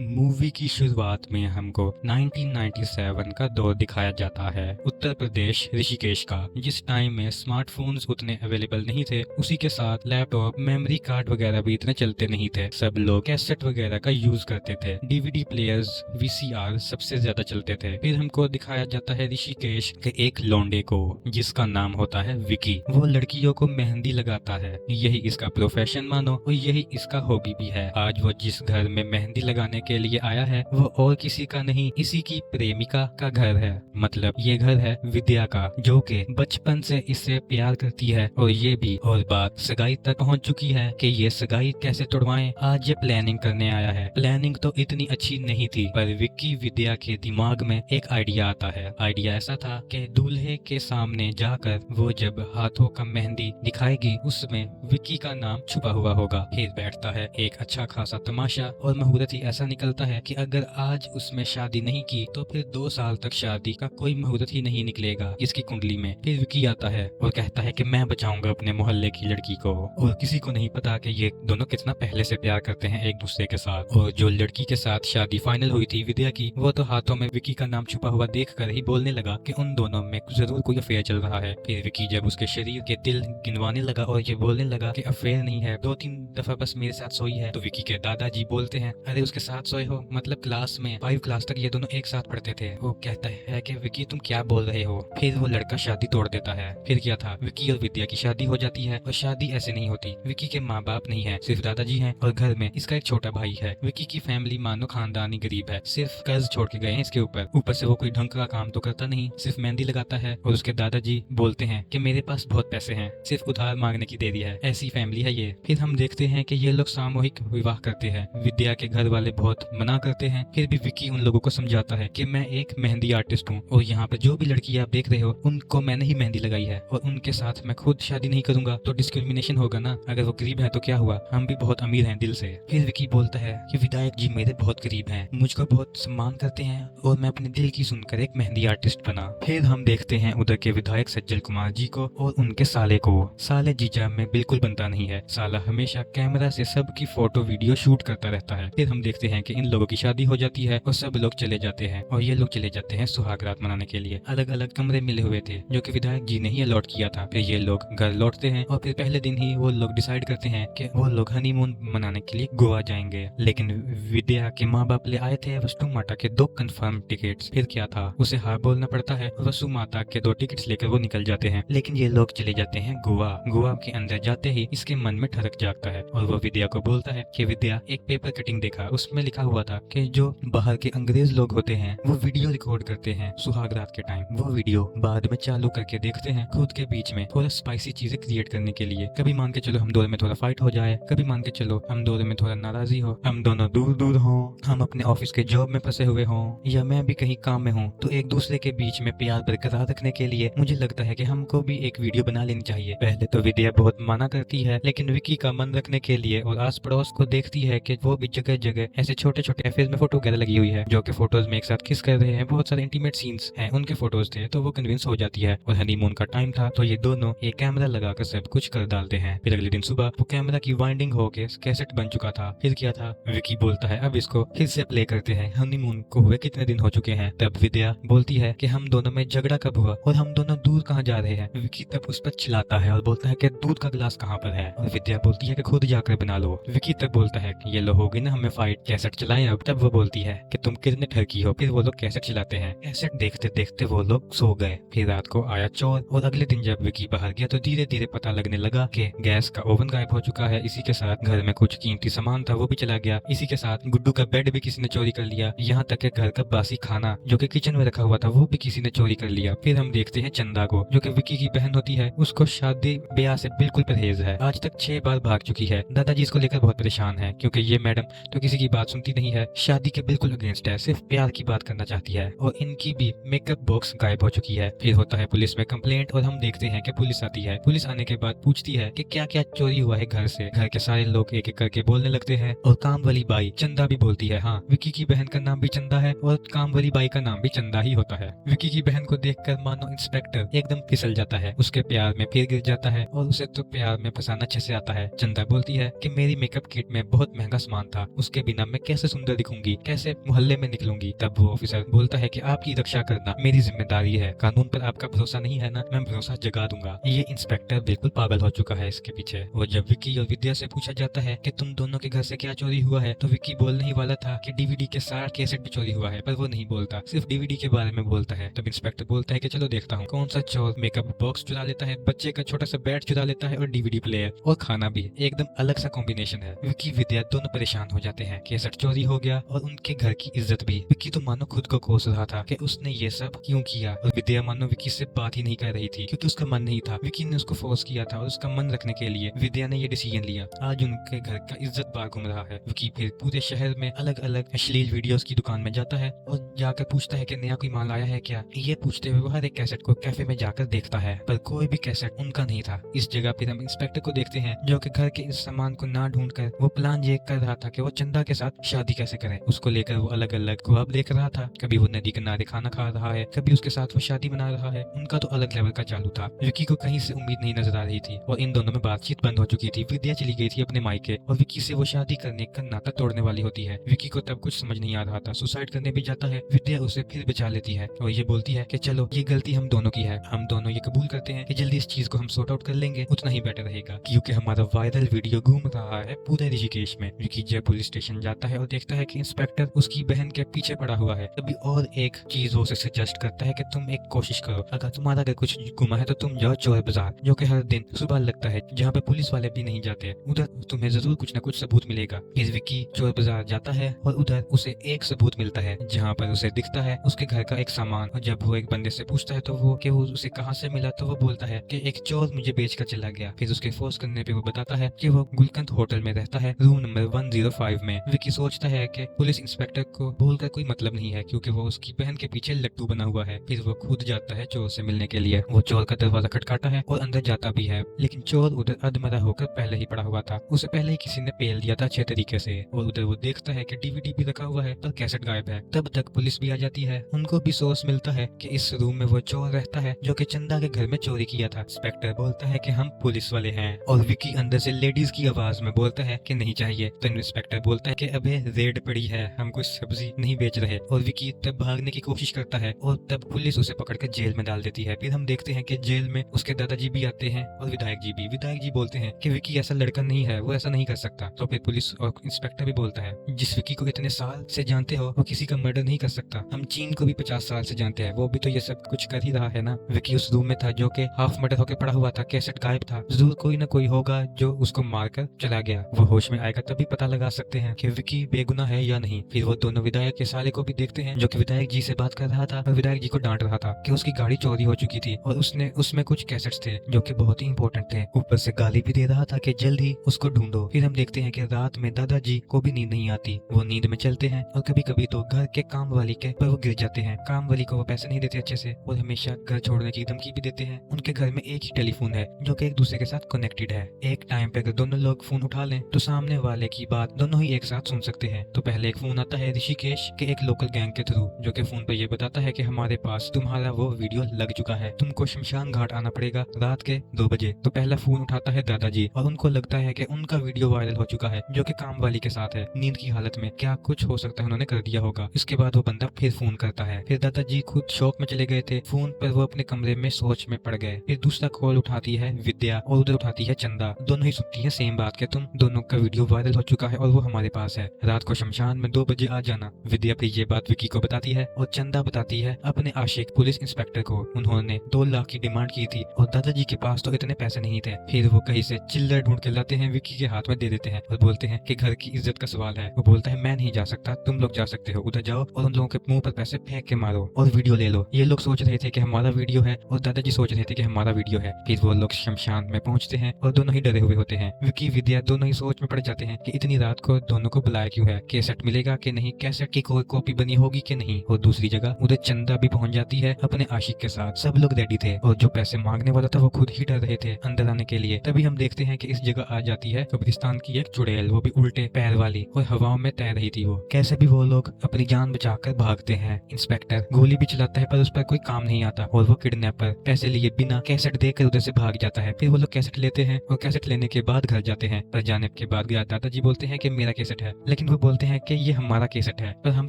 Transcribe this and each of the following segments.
Movie की शुरुआत में हमको 1997 का दौर दिखाया जाता है, उत्तर प्रदेश ऋषिकेश का, जिस टाइम में स्मार्टफोन्स उतने अवेलेबल नहीं थे। उसी के साथ लैपटॉप, मेमोरी कार्ड वगैरह भी इतने चलते नहीं थे। सब लोग कैसेट वगैरह का यूज करते थे। डीवीडी प्लेयर्स, वीसीआर सबसे ज्यादा चलते थे। फिर हमको दिखाया जाता है ऋषिकेश के एक लौंडे को, जिसका नाम होता है विकी। वो लड़कियों को मेहंदी लगाता है, यही इसका प्रोफेशन मानो और यही इसका हॉबी भी है। आज वो जिस घर में मेहंदी लगाने के लिए आया है वो और किसी का नहीं, इसी की प्रेमिका का घर है। मतलब ये घर है विद्या का, जो कि बचपन से इससे प्यार करती है। और ये भी, और बात सगाई तक पहुंच चुकी है कि ये सगाई कैसे तोड़वाएं। आज ये प्लानिंग करने आया है। प्लानिंग तो इतनी अच्छी नहीं थी, पर विक्की विद्या के दिमाग में एक आइडिया आता है। आइडिया ऐसा था कि दूल्हे के सामने जाकर वो जब हाथों का मेहंदी दिखाएगी, उसमें विक्की का नाम छुपा हुआ होगा। फिर बैठता है एक अच्छा खासा तमाशा, और मुहूर्त ही ऐसा निकलता है कि अगर आज उसमें शादी नहीं की तो फिर 2 साल तक शादी का कोई मुहूर्त ही नहीं निकलेगा इसकी कुंडली में। फिर विकी आता है और कहता है कि मैं बचाऊंगा अपने मोहल्ले की लड़की को। और किसी को नहीं पता कि ये दोनों कितना पहले से प्यार करते हैं एक दूसरे के साथ। और जो लड़की के साथ शादी फाइनल हुई थी विद्या की, वो तो हाथों में विकी का नाम छुपा हुआ देख कर ही बोलने लगा कि उन दोनों में जरूर कोई अफेयर चल रहा है। फिर विकी जब उसके शरीर के दिल गिनवाने लगा और ये बोलने लगा कि अफेयर नहीं है, 2-3 दफा बस मेरे साथ सोई है, तो विकी के दादाजी बोलते हैं, अरे उसके साथ सोए हो, मतलब क्लास में 5 क्लास तक ये दोनों एक साथ पढ़ते थे। वो कहता है कि विकी तुम क्या बोल रहे हो। फिर वो लड़का शादी तोड़ देता है। फिर क्या था, विकी और विद्या की शादी हो जाती है। और शादी ऐसे नहीं होती। विकी के माँ बाप नहीं है, सिर्फ दादाजी हैं, और घर में इसका एक छोटा भाई है। विकी की फैमिली मानो खानदानी गरीब है, सिर्फ कर्ज छोड़ के गए हैं इसके ऊपर से वो कोई ढंग का काम तो करता नहीं, सिर्फ मेहंदी लगाता है। और उसके दादाजी बोलते हैं कि मेरे पास बहुत पैसे हैं, सिर्फ उधार मांगने की देरी है। ऐसी फैमिली है ये। फिर हम देखते हैं कि ये लोग सामूहिक विवाह करते हैं। विद्या के घर वाले बहुत मना करते हैं, फिर भी विकी उन लोगों को समझाता है कि मैं एक मेहंदी आर्टिस्ट हूँ, और यहाँ पे जो भी लड़की आप देख रहे हो उनको मैंने ही मेहंदी लगाई है, और उनके साथ मैं खुद शादी नहीं करूंगा तो डिस्क्रिमिनेशन होगा ना। अगर वो गरीब है तो क्या हुआ, हम भी बहुत अमीर हैं दिल से। फिर विकी बोलता है कि विधायक जी मेरे बहुत गरीब हैं, मुझको बहुत सम्मान करते हैं, और मैं अपने दिल की सुनकर एक मेहंदी आर्टिस्ट बना। फिर हम देखते हैं उधर के विधायक सज्जल कुमार जी को और उनके साले को। साले जीजा में बिल्कुल बनता नहीं है। साला हमेशा कैमरा से सबकी फोटो वीडियो शूट करता रहता है। फिर हम देखते हैं कि इन लोगों की शादी हो जाती है और सब लोग चले जाते हैं, और ये लोग चले जाते हैं सुहाग रात मनाने के लिए। अलग अलग कमरे मिले हुए थे जो कि विधायक जी ने ही अलॉट किया था। फिर ये लोग घर लौटते हैं, और फिर पहले दिन ही वो लोग डिसाइड करते हैं कि वो लोग हनीमून मनाने के लिए गोवा जाएंगे। लेकिन विद्या के माँ बाप ले आए थे वसु माता के 2 कंफर्म टिकट्स। फिर क्या था, उसे हार बोलना पड़ता है, और वसु माता के 2 टिकट्स लेकर वो निकल जाते हैं। लेकिन ये लोग चले जाते हैं गोवा। गोवा के अंदर जाते ही इसके मन में ठरक जागता है, और वो विद्या को बोलता है कि विद्या, एक पेपर कटिंग देखा, उसमें लिखा हुआ था कि जो बाहर के अंग्रेज लोग होते हैं वो वीडियो रिकॉर्ड करते हैं सुहाग रात के टाइम। वो वीडियो बाद में चालू करके देखते हैं खुद के बीच में थोड़ा स्पाइसी चीजें क्रिएट करने के लिए। कभी मान के चलो हम दोनों में थोड़ा फाइट हो जाए, कभी मान के चलो हम दोनों में थोड़ा नाराजगी हो, हम दोनों दूर दूर हों, हम अपने ऑफिस के जॉब में फंसे हुए हों, या मैं भी कहीं काम में हूँ, तो एक दूसरे के बीच में प्यार बरकरार रखने के लिए मुझे लगता है कि हमको भी एक वीडियो बना लेनी चाहिए। पहले तो विद्या बहुत मना करती है, लेकिन विकी का मन रखने के लिए और आस पड़ोस को देखती है कि वो भी जगह जगह ऐसे छोटे छोटे अफेयर्स में फोटो वगैरह लगी हुई है, जो कि फोटोज में एक साथ किस कर रहे हैं, बहुत सारे इंटीमेट सीन्स हैं, उनके फोटोज थे, तो वो कन्विंस हो जाती है। और हनीमून का टाइम था, तो ये दोनों एक कैमरा लगाकर सब कुछ कर डालते हैं। फिर अगले दिन सुबह वो कैमरा की वाइंडिंग होके कैसेट बन चुका था। फिर क्या था, विकी बोलता है अब इसको फिर से प्ले करते हैं, हनीमून को हुए कितने दिन हो चुके हैं। तब विद्या बोलती है कि हम दोनों में झगड़ा कब हुआ और हम दोनों दूर कहाँ जा रहे हैं। विकी तब उस पर चिल्लाता है और बोलता है कि दूध का गिलास कहाँ पर है, और विद्या बोलती है कि खुद जाकर बना लो। विकी तब बोलता है कि ये लो होगी ना हमें फाइट, कैसेट चलाएं अब। तब वो बोलती है कि तुम कितने ठरकी हो। फिर वो लोग कैसेट चलाते हैं। कैसेट देखते देखते वो लोग सो गए। फिर रात को आया चोर, और अगले दिन जब विकी बाहर गया तो धीरे धीरे पता लगने लगा कि गैस का ओवन गायब हो चुका है। इसी के साथ घर में कुछ कीमती सामान था वो भी चला गया। इसी के साथ गुड्डू का बेड भी किसी ने चोरी कर लिया। यहाँ तक कि घर का बासी खाना जो कि किचन में रखा हुआ था वो भी किसी ने चोरी कर लिया। फिर हम देखते हैं चंदा को, जो कि विकी की बहन होती है। उसको शादी ब्याह से बिल्कुल परहेज है। आज तक 6 बार भाग चुकी है। दादाजी इसको लेकर बहुत परेशान है, क्योंकि ये मैडम तो किसी की बात सुनती नहीं है, शादी के बिल्कुल अगेंस्ट है, सिर्फ प्यार की बात करना चाहती है। और इनकी भी मेकअप बॉक्स गायब हो चुकी है। फिर होता है पुलिस में कंप्लेंट, और हम देखते हैं कि पुलिस आती है। पुलिस आने के बाद पूछती है कि क्या क्या चोरी हुआ है घर से। घर के सारे लोग एक एक करके बोलने लगते हैं, और काम वाली बाई चंदा भी बोलती है। हाँ, विकी की बहन का नाम भी चंदा है, और काम वाली बाई का नाम भी चंदा ही होता है। विकी की बहन को देखकर मानो इंस्पेक्टर एकदम फिसल जाता है, उसके प्यार में फिर गिर जाता है, और उसे तो प्यार में फंसाना अच्छे से आता है। चंदा बोलती है कि मेरी मेकअप किट में बहुत महंगा सामान था, उसके बिना मैं कैसे सुंदर दिखूंगी, कैसे मोहल्ले में निकलूंगी। तब वो ऑफिसर बोलता है कि आपकी रक्षा करना मेरी जिम्मेदारी है, कानून पर आपका भरोसा नहीं है ना, मैं भरोसा जगा दूंगा। ये इंस्पेक्टर बिल्कुल पागल हो चुका है इसके पीछे। और जब विक्की और विद्या से पूछा जाता है कि तुम दोनों के घर से क्या चोरी हुआ है, तो विक्की बोलने ही वाला था कि डीवीडी के साथ कैसेट भी चोरी हुआ है, पर वो नहीं बोलता, सिर्फ डीवीडी के बारे में बोलता है। तब इंस्पेक्टर बोलता है कि चलो देखता हूँ कौन सा चोर मेकअप बॉक्स चुरा लेता है, बच्चे का छोटा सा बैट चुरा लेता है और डीवीडी प्लेयर और खाना भी। एकदम अलग सा कॉम्बिनेशन है। विक्की विद्या दोनों परेशान हो जाते हैं, कैसेट चोरी हो गया और उनके घर की इज्जत भी। विक्की तो मानो खुद को कोस रहा था कि उसने ये सब क्यों किया, और विद्या मानो विक्की से बात ही नहीं कर रही थी क्योंकि उसका मन नहीं था। विक्की ने उसको फोर्स किया था और उसका मन रखने के लिए विद्या ने ये डिसीजन लिया। आज उनके घर का इज्जत बार घूम रहा है। विक्की फिर पूरे शहर में अलग अलग अश्लील वीडियोस की दुकान में जाता है और जाकर पूछता है कि नया कोई माल आया है क्या। ये पूछते हुए वो हर एक कैसेट को कैफे में जाकर देखता है, पर कोई भी कैसेट उनका नहीं था। इस जगह फिर हम इंस्पेक्टर को देखते हैं जो कि घर के इस सामान को ना ढूंढ कर वो प्लान ये कर रहा था कि वो चंदा के साथ शादी कैसे करे। उसको लेकर वो अलग अलग ख्वाब देख रहा था, कभी वो नदी किनारे खाना खा रहा है, कभी उसके साथ वो शादी बना रहा है। उनका तो अलग लेवल का चालू था। विक्की को कहीं से उम्मीद नहीं नजर आ रही थी और इन दोनों में बातचीत बंद हो चुकी थी। विद्या चली गई थी अपने मायके और विक्की से वो शादी करने का नाता तोड़ने वाली होती है। विक्की को तब कुछ समझ नहीं आ रहा था, सुसाइड करने भी जाता है। विद्या उसे फिर बचा लेती है और ये बोलती है कि चलो ये गलती हम दोनों की है, हम दोनों ये कबूल करते हैं कि जल्दी इस चीज को हम सॉर्ट आउट कर लेंगे, उतना ही बेटर रहेगा, क्योंकि हमारा वायरल वीडियो घूम रहा है पूरे ऋषिकेश में। विक्की जब पुलिस स्टेशन जाता है और देखता है कि इंस्पेक्टर उसकी बहन के पीछे पड़ा हुआ है, तभी और एक चीज वो उसे सजेस्ट करता है कि तुम एक कोशिश करो, अगर तुम्हारा अगर कुछ गुमा है तो तुम जाओ चोर बाजार, जो कि हर दिन सुबह लगता है, जहाँ पे पुलिस वाले भी नहीं जाते, उधर तुम्हें जरूर कुछ न कुछ सबूत मिलेगा। फिर विक्की चोर बाजार जाता है और उधर उसे एक सबूत मिलता है जहाँ पर उसे दिखता है उसके घर का एक सामान। और जब वो एक बंदे से पूछता है तो वो कि वो उसे कहाँ से मिला, तो वो बोलता है कि एक चोर मुझे बेच कर चला गया। फिर उसके फोर्स करने पे वो बताता है कि वो गुलकंद होटल में रहता है, रूम नंबर 105 में। विक्की सोचता है कि पुलिस इंस्पेक्टर को बोलकर कोई मतलब नहीं है क्योंकि वो उसकी बहन के पीछे लट्टू बना हुआ है। फिर वो खुद जाता है चोर से मिलने के लिए। वो चोर का दरवाजा खटकाता है और अंदर जाता भी है, लेकिन चोर उधर अधमरा होकर पहले ही पड़ा हुआ था, उसे पहले ही किसी ने पेल दिया था अच्छे तरीके से। और उधर वो देखता है कि डीवीडी भी रखा हुआ है पर कैसेट गायब है। तब तक पुलिस भी आ जाती है, उनको भी सोर्स मिलता है कि इस रूम में वो चोर रहता है जो कि चंदा के घर में चोरी किया था। इंस्पेक्टर बोलता है कि हम पुलिस वाले हैं और विक्की अंदर से लेडीज की आवाज में बोलता है कि नहीं चाहिए। तो इंस्पेक्टर बोलता है कि अबे रेड पड़ी है, हम कुछ सब्जी नहीं बेच रहे। और विक्की तब भागने की कोशिश करता है और तब पुलिस उसे पकड़कर जेल में डाल देती है। फिर हम देखते हैं कि जेल में उसके दादाजी भी आते हैं और विधायक जी भी। विधायक जी बोलते हैं कि विक्की ऐसा लड़का नहीं है, वो ऐसा नहीं कर सकता। तो फिर पुलिस और इंस्पेक्टर भी बोलता है जिस विक्की को इतने साल से जानते हो वो किसी का मर्डर नहीं कर सकता, हम चीन को भी 50 साल से जानते हैं, वो भी तो ये सब कुछ कर ही रहा है ना। विक्की उस रूम में था जो कि हाफ मर्डर होकर पड़ा हुआ था, कैसेट गायब था, जरूर कोई ना कोई होगा जो उसको मारकर चला गया। वो होश में आएगा तभी पता लगा सकते हैं कि विक्की बेगुनाह है या नहीं। फिर वो दोनों विधायक के साले को भी देखते हैं जो कि विधायक जी से बात कर रहा था और विधायक जी को डांट रहा था कि उसकी गाड़ी चोरी हो चुकी थी और उसने उसमें कुछ कैसेट्स थे जो कि बहुत ही इंपॉर्टेंट थे, ऊपर से गाली भी दे रहा था कि जल्द ही उसको ढूंढो। फिर हम देखते हैं कि रात में दादाजी को भी नींद नहीं आती, वो नींद में चलते हैं और कभी कभी तो घर के काम वाली के पर वो गिर जाते हैं। काम वाली को वो पैसे नहीं देते अच्छे से और हमेशा घर छोड़ने की धमकी भी देते हैं। उनके घर में एक ही टेलीफोन है जो कि एक दूसरे के साथ कनेक्टेड है। एक टाइम पे अगर दोनों लोग फोन उठा लें तो सामने वाले की बात दोनों ही एक साथ सुन सकते हैं। तो पहले एक फोन आता है ऋषिकेश के एक लोकल गैंग के थ्रू जो कि फोन पे ये बताता है कि हमारे पास तुम्हारा वो वीडियो लग चुका है, तुमको शमशान घाट आना पड़ेगा रात के 2 बजे। तो पहला फोन उठाता है दादाजी और उनको लगता है कि उनका वीडियो वायरल हो चुका है जो कि काम वाली के साथ है, नींद की हालत में, क्या कुछ हो सकता है उन्होंने कर दिया होगा। इसके बाद वो बंदा फिर फोन करता है। फिर दादाजी खुद शौक में चले गए थे, फोन पर वो अपने कमरे में सोच में पड़ गए। फिर दूसरा कॉल उठाती है विद्या और उधर उठाती है चंदा। दोनों ही सुनती है सेम बात कि तुम दोनों का वीडियो वायरल हो चुका है और वो हमारे पास है, रात को शमशान में 2 बजे आ जाना। विद्या फिर ये बात विक्की को बताती है और चंदा बताती है अपने आशिक पुलिस इंस्पेक्टर को। उन्होंने 2 लाख की डिमांड की थी और दादाजी के पास तो इतने पैसे नहीं थे। फिर वो कहीं से चिल्लर ढूंढ के लाते हैं, विक्की के हाथ में दे देते हैं और बोलते हैं कि घर की इज्जत का सवाल है। वो बोलता है मैं नहीं जा सकता, तुम लोग जा सकते हो, उधर जाओ और उन लोगों के मुंह पर पैसे फेंक के मारो और वीडियो ले लो। ये लोग सोच रहे थे कि हमारा वीडियो है और दादाजी सोच रहे थे कि हमारा वीडियो है। फिर वो लोग शमशान में पहुंचते हैं और दोनों ही डरे हुए होते हैं। विक्की विद्या दोनों ही सोच में पड़ जाते हैं कि इतनी रात को दोनों को बुलाया क्यों है, कैसेट मिलेगा कि नहीं, कैसेट की कोई कॉपी बनी होगी कि नहीं। और दूसरी जगह उधर चंदा भी पहुंच जाती है अपने आशिक के साथ। सब लोग रेडी थे और जो पैसे मांगने वाला था वो खुद ही डर रहे थे अंदर आने के लिए। तभी हम देखते हैं कि इस जगह आ जाती है कब्रिस्तान की एक चुड़ैल, वो भी उल्टे पैर वाली, और हवाओं में तैर रही थी। वो कैसे भी वो लोग अपनी जान बचाकर भागते हैं। इंस्पेक्टर गोली भी चलाता है पर उस पर कोई काम नहीं आता और वो किडनैपर पैसे लिए बिना कैसेट देकर उधर से भाग जाता है। फिर वो लोग कैसेट लेते हैं और कैसेट लेने के बाद घर जाते हैं, पर जाने के बाद गया दादाजी बोलते हैं कि मेरा कैसेट है, लेकिन वो बोलते हैं कि ये हमारा कैसेट है और हम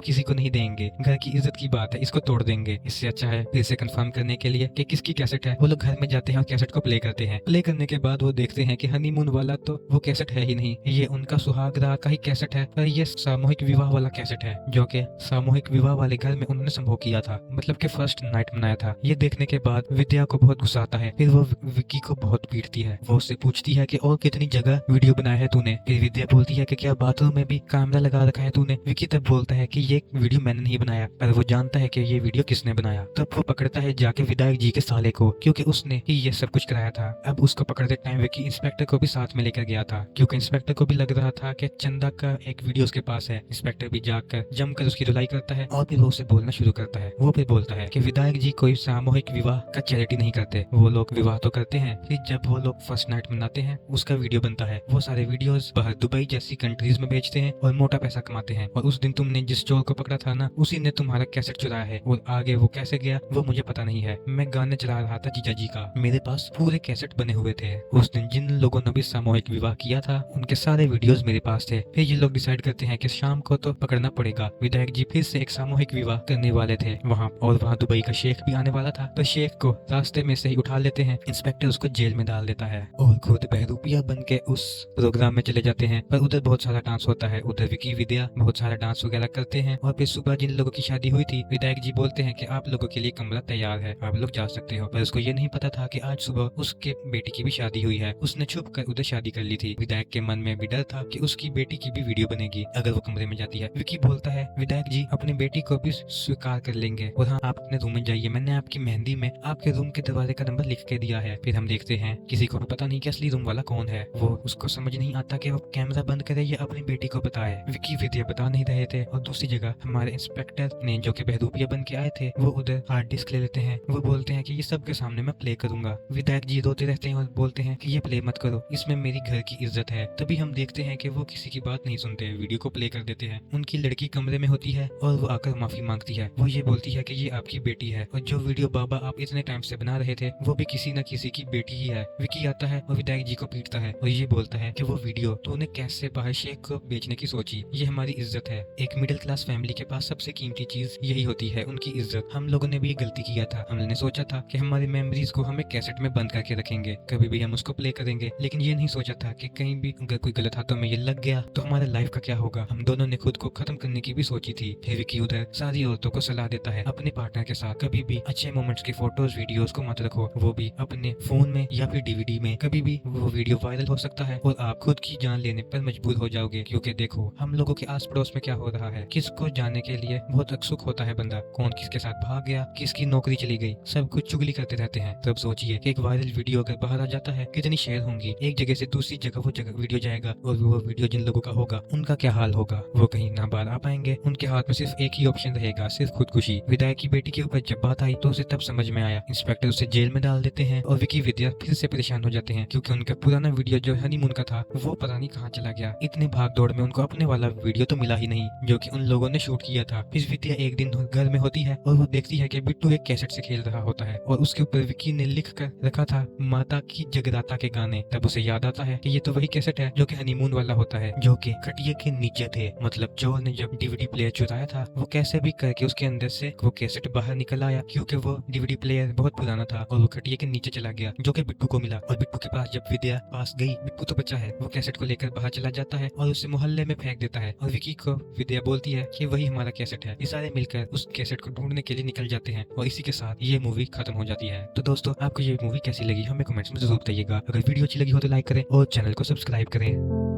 किसी को नहीं देंगे, घर की इज्जत की बात है, इसको तोड़ देंगे। इससे अच्छा है फिर से कंफर्म करने के लिए कि किसकी कैसेट है, वो लोग घर में जाते हैं और कैसेट को प्ले करते हैं। प्ले करने के बाद वो देखते हैं कि हनीमून वाला तो वो कैसेट है ही नहीं, ये उनका सुहाग रात का ही कैसेट है और ये सामूहिक विवाह वाला कैसेट है, जो कि सामूहिक विवाह वाले घर में उन्होंने संभोग किया था, मतलब कि फर्स्ट नाइट मनाया था। ये देखने के बाद विद्या को बहुत गुस्सा आता है। फिर वो विक्की को बहुत पीटती है। वो उससे पूछती है कि और कितनी जगह वीडियो बनाया है तूने। फिर विद्या बोलती है कि क्या बाथरूम में भी कैमरा लगा रखा है तूने। विक्की तब बोलता है कि ये वीडियो मैंने नहीं बनाया, पर वो जानता है कि ये वीडियो किसने बनाया। तब वो पकड़ता है जाके विधायक जी के साले को, क्योंकि उसने ही ये सब कुछ कराया था। अब उसको पकड़ते टाइम विक्की इंस्पेक्टर को भी साथ में लेकर गया था, क्योंकि इंस्पेक्टर को भी लग रहा था कि चंदा का एक वीडियो उसके पास है। इंस्पेक्टर भी जाकर जमकर उसकी धुलाई करता है और फिर वो उसे बोलना शुरू करता है। वो फिर बोलता है कि विधायक जी कोई सामूहिक विवाह का चैरिटी नहीं करते, वो लोग विवाह तो करते हैं, फिर जब वो लोग फर्स्ट नाइट मनाते हैं उसका वीडियो बनता है। वो सारे वीडियोस बाहर दुबई जैसी कंट्रीज में बेचते हैं और मोटा पैसा कमाते हैं। और उस दिन तुमने जिस चोर को पकड़ा था ना, उसी ने तुम्हारा कैसेट चुराया है और आगे वो कैसे गया वो मुझे पता नहीं है। मैं गाने चला रहा था जीजा जी का, मेरे पास पूरे कैसेट बने हुए थे। उस दिन जिन लोगों ने भी सामूहिक विवाह किया था उनके सारे वीडियोस मेरे पास थे। फिर ये लोग डिसाइड करते हैं कि शाम को तो पकड़ना पड़ेगा। विधायक जी फिर से एक सामूहिक विवाह करने वाले थे वहाँ, और वहाँ दुबई का शेख भी आने वाला था, तो शेख को रास्ते में से ही उठा लेते हैं। इंस्पेक्टर उसको जेल में डाल देता है और खुद बहरूपिया बन के उस प्रोग्राम में चले जाते हैं। पर उधर बहुत सारा डांस होता है, उधर विकी विद्या बहुत सारा डांस वगैरह करते हैं। और फिर सुबह जिन लोगों की शादी हुई थी, विधायक जी बोलते हैं कि आप लोगों के लिए कमरा तैयार है, आप लोग जा सकते हो। पर उसको ये नहीं पता था कि आज सुबह उसके बेटी की भी शादी हुई है। उसने छुप कर उधर शादी कर ली थी। विधायक के मन में भी डर था कि उसकी बेटी की भी वीडियो बनेगी अगर वो कमरे में जाती है। विकी बोलता है विधायक जी अपनी बेटी को भी स्वीकार कर लेंगे और हाँ आप अपने रूम में जाइए, मैंने आपकी मेहंदी में आपके रूम के दरवाजे का नंबर लिख के दिया है। फिर हम देखते हैं किसी को पता नहीं कि असली रूम वाला कौन है। वो उसको समझ नहीं आता कि वो कैमरा बंद करे या अपनी बेटी को बताए। विकी विद्या बता नहीं रहे थे और दूसरी जगह हमारे इंस्पेक्टर ने जो कि बहरूपिया बन के आए थे वो उधर हार्ड डिस्क ले लेते हैं। वो बोलते हैं कि ये सब के सामने मैं प्ले करूंगा। विधायक जी रोते रहते हैं और बोलते हैं कि ये प्ले मत करो, इसमें मेरी घर की इज्जत है। तभी हम देखते हैं कि वो किसी की बात नहीं सुनते, वीडियो को प्ले कर देते हैं। उनकी लड़की कमरे में होती है और वो आकर माफी मांगती है। वो ये बोलती है कि ये आपकी बेटी है और जो वीडियो बाबा आप इतने टाइम से बना रहे थे वो भी किसी न किसी की बेटी ही है। विकी आता है और विधायक जी को पीटता है और ये बोलता है कि वो वीडियो तूने कैसे बाहर शेख को बेचने की सोची, ये हमारी इज्जत है। एक मिडिल क्लास फैमिली के पास सबसे कीमती चीज यही होती है, उनकी इज्जत। हम लोगों ने भी ये गलती किया था, हमने सोचा था कि हमारी मेमोरीज को हमें कैसेट में बंद करके रखेंगे, कभी भी हम उसको प्ले करेंगे, लेकिन ये नहीं सोचा था कि कहीं भी अगर कोई गलत हाथों में ये लग गया तो हमारे लाइफ का क्या होगा। हम दोनों ने खुद को खत्म करने की भी सोची थी। फिर विकी उधर सारी औरतों को सलाह देता है अपने पार्टनर के साथ कभी भी अच्छे मोमेंट्स की फोटोज वीडियोस को मत रखो, वो भी अपने फोन में या फिर डीवीडी में। कभी भी वो वीडियो वायरल हो सकता है और आप खुद की जान लेने पर मजबूर हो जाओगे, क्योंकि देखो हम लोगों के आस पड़ोस में क्या हो रहा है, किसको जानने के लिए बहुत उत्सुक होता है बंदा, कौन किसके साथ भाग गया, किसकी नौकरी चली गई, सब कुछ चुगली करते रहते हैं। तब सोचिए कि एक वायरल वीडियो अगर बाहर आ जाता है कितनी शेयर होंगी, एक जगह से दूसरी जगह वो जगह वीडियो जाएगा और वो वीडियो जिन लोगों का होगा उनका क्या हाल होगा, वो कहीं ना बाहर आ पाएंगे। उनके हाथ में सिर्फ एक ही ऑप्शन रहेगा, सिर्फ खुदकुशी। विधायक की बेटी के ऊपर जब बात आई तो उसे तब समझ में आया। इंस्पेक्टर उसे जेल में डाल देते हैं और विकी विद्या फिर से परेशान हो जाते हैं, क्योंकि उनका पुराना वीडियो जो हनीमून का था वो पता नहीं कहाँ चला गया। इतने भाग दौड़ में उनको अपने वाला वीडियो तो मिला ही नहीं जो कि उन लोगों ने शूट किया था। फिर विद्या एक दिन घर में होती है और वो देखती है कि बिट्टू एक कैसेट से खेल रहा होता है और उसके ऊपर विकी ने लिख कर रखा था माता की जगराता के गाने। तब उसे याद आता है कि ये तो वही कैसेट है जो कि हनीमून वाला होता है, जो कि खटिया के नीचे थे। मतलब चोर ने जब डीवीडी प्लेयर चुराया था वो कैसे भी करके उसके अंदर से वो कैसेट बाहर निकल आया, क्योंकि वो डीवीडी प्लेयर बहुत पुराना था और वो खटिया के नीचे चला गया, जो कि बिट्टू को मिला। और बिट्टू के पास जब विद्या पास गई, बिट्टू तो बचा है, वो कैसेट को लेकर बाहर चला जाता है और उसे मोहल्ले में फेंक देता है। और विकी को विद्या बोलती है कि वही हमारा कैसेट है। ये सारे मिलकर उस कैसेट को ढूंढने के लिए निकल जाते हैं और इसी के साथ ये मूवी खत्म हो जाती है। तो दोस्तों आपको ये मूवी कैसी लगी हमें कमेंट्स में जरूर बताइएगा। अगर वीडियो अच्छी लगी हो तो लाइक करें और चैनल को सब्सक्राइब करें।